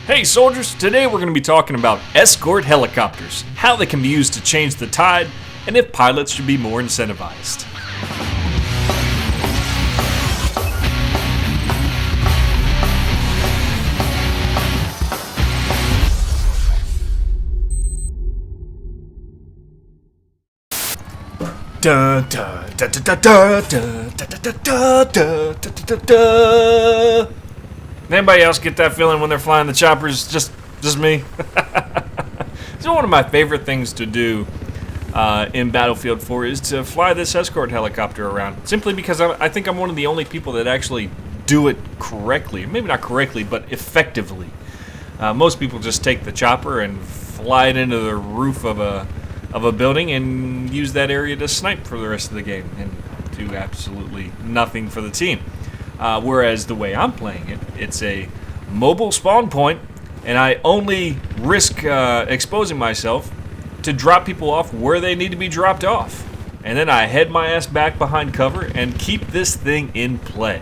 Hey soldiers, today we're going to be talking about escort helicopters, how they can be used to change the tide, and if pilots should be more incentivized. Dun, dun, dun, dun, dun, dun, dun, dun, dun, dun, dun, dun. Anybody else get that feeling when they're flying the choppers? Just me? It's one of my favorite things to do in Battlefield 4 is to fly this escort helicopter around. Simply because I think I'm one of the only people that actually do it correctly. Maybe not correctly, but effectively. Most people just take the chopper and fly it into the roof of a building and use that area to snipe for the rest of the game and do absolutely nothing for the team. Whereas the way I'm playing it, it's a mobile spawn point, and I only risk exposing myself to drop people off where they need to be dropped off. And then I head my ass back behind cover and keep this thing in play.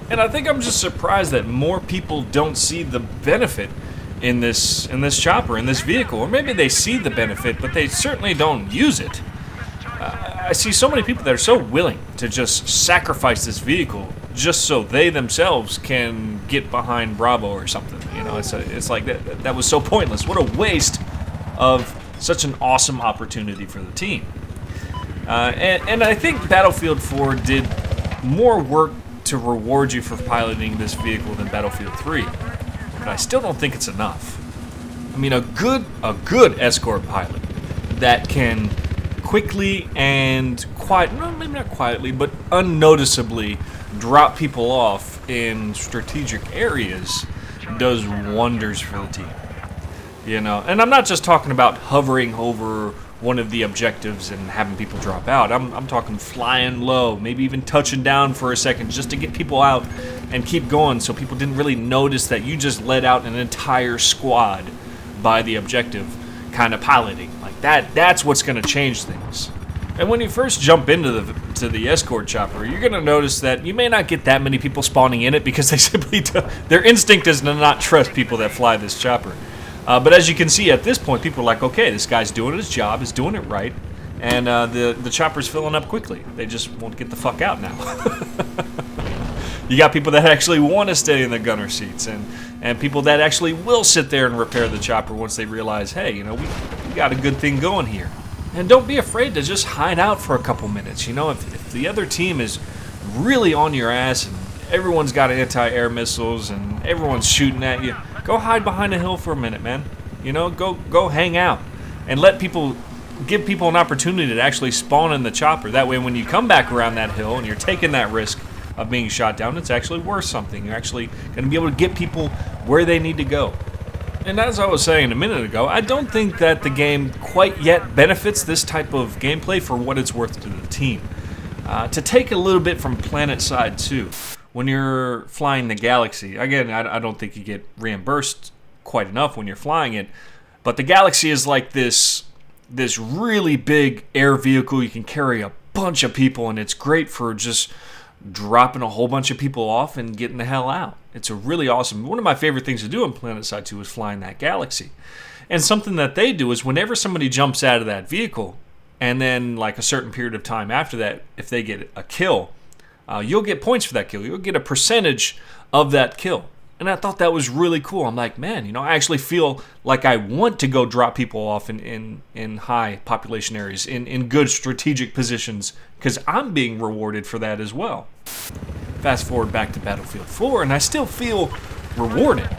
And I think I'm just surprised that more people don't see the benefit in this chopper, in this vehicle. Or maybe they see the benefit, but they certainly don't use it. I see so many people that are so willing to just sacrifice this vehicle just so they themselves can get behind Bravo or something. You know, it's like that was so pointless. What a waste of such an awesome opportunity for the team. And I think Battlefield 4 did more work to reward you for piloting this vehicle than Battlefield 3. But I still don't think it's enough. I mean, a good escort pilot that can quickly and maybe not quietly, but unnoticeably drop people off in strategic areas does wonders for the team. You know, and I'm not just talking about hovering over one of the objectives and having people drop out. I'm talking flying low, maybe even touching down for a second just to get people out and keep going so people didn't really notice that you just let out an entire squad by the objective kind of piloting. Like that's what's going to change things. And when you first jump into the escort chopper, you're going to notice that you may not get that many people spawning in it because they simply their instinct is to not trust people that fly this chopper. But as you can see at this point, people are like, okay, this guy's doing his job, he's doing it right, and the chopper's filling up quickly. They just won't get the fuck out now. You got people that actually want to stay in the gunner seats, and people that actually will sit there and repair the chopper once they realize, hey, you know, we got a good thing going here. And don't be afraid to just hide out for a couple minutes. You know, if the other team is really on your ass and everyone's got anti-air missiles and everyone's shooting at you, go hide behind a hill for a minute, man. You know, go hang out and give people an opportunity to actually spawn in the chopper. That way when you come back around that hill and you're taking that risk of being shot down, it's actually worth something. You're actually going to be able to get people where they need to go. And as I was saying a minute ago, I don't think that the game quite yet benefits this type of gameplay for what it's worth to the team. To take a little bit from planet side too, when you're flying the Galaxy, again, I don't think you get reimbursed quite enough when you're flying it, but the Galaxy is like this really big air vehicle. You can carry a bunch of people, and it's great for just dropping a whole bunch of people off and getting the hell out. It's a really awesome. One of my favorite things to do on PlanetSide 2 is flying that Galaxy. And something that they do is whenever somebody jumps out of that vehicle, and then like a certain period of time after that, if they get a kill, you'll get points for that kill. You'll get a percentage of that kill. And I thought that was really cool. I'm like, man, you know, I actually feel like I want to go drop people off in high population areas, in good strategic positions, because I'm being rewarded for that as well. Fast forward back to Battlefield 4, and I still feel rewarded,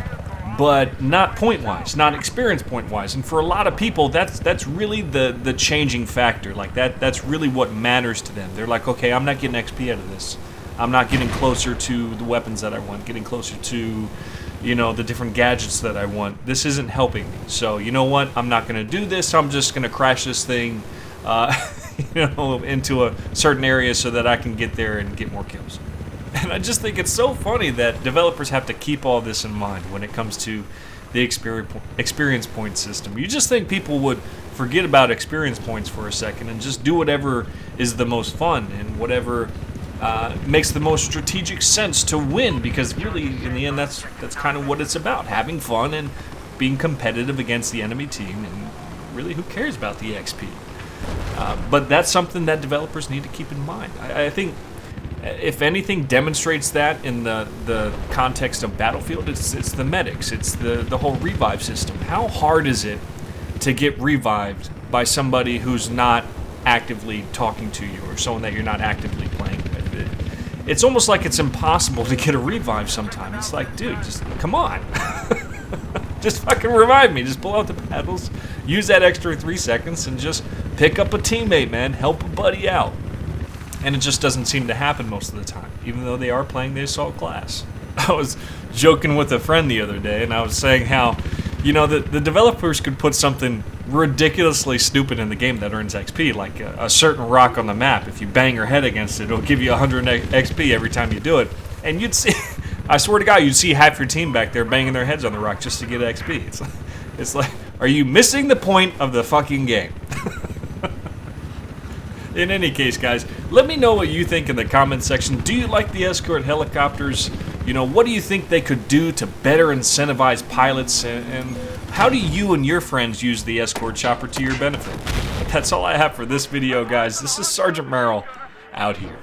but not point-wise, not experience point-wise. And for a lot of people, that's really the changing factor. Like that's really what matters to them. They're like, okay, I'm not getting XP out of this. I'm not getting closer to the weapons that I want, getting closer to, you know, the different gadgets that I want. This isn't helping me. So, you know what? I'm not going to do this. I'm just going to crash this thing, you know, into a certain area so that I can get there and get more kills. And I just think it's so funny that developers have to keep all this in mind when it comes to the experience point system. You just think people would forget about experience points for a second and just do whatever is the most fun and whatever makes the most strategic sense to win, because really, in the end, that's kind of what it's about: having fun and being competitive against the enemy team. And really, who cares about the XP? But that's something that developers need to keep in mind. I think, if anything demonstrates that in the context of Battlefield, it's the medics, it's the whole revive system. How hard is it to get revived by somebody who's not actively talking to you, or someone that you're not actively playing with? It's almost like it's impossible to get a revive sometimes. It's like, dude, just come on. Just fucking revive me. Just pull out the paddles, use that extra 3 seconds, and just pick up a teammate, man. Help a buddy out. And it just doesn't seem to happen most of the time, even though they are playing the assault class. I was joking with a friend the other day, and I was saying how, you know, the developers could put something ridiculously stupid in the game that earns XP, like a certain rock on the map. If you bang your head against it, it'll give you 100 XP every time you do it. And you'd see, I swear to God, you'd see half your team back there banging their heads on the rock just to get XP. It's like, are you missing the point of the fucking game? In any case, guys, let me know what you think in the comment section. Do you like the Escort Helicopters? You know, what do you think they could do to better incentivize pilots? And how do you and your friends use the Escort Chopper to your benefit? That's all I have for this video, guys. This is Sergeant Merrill, out here.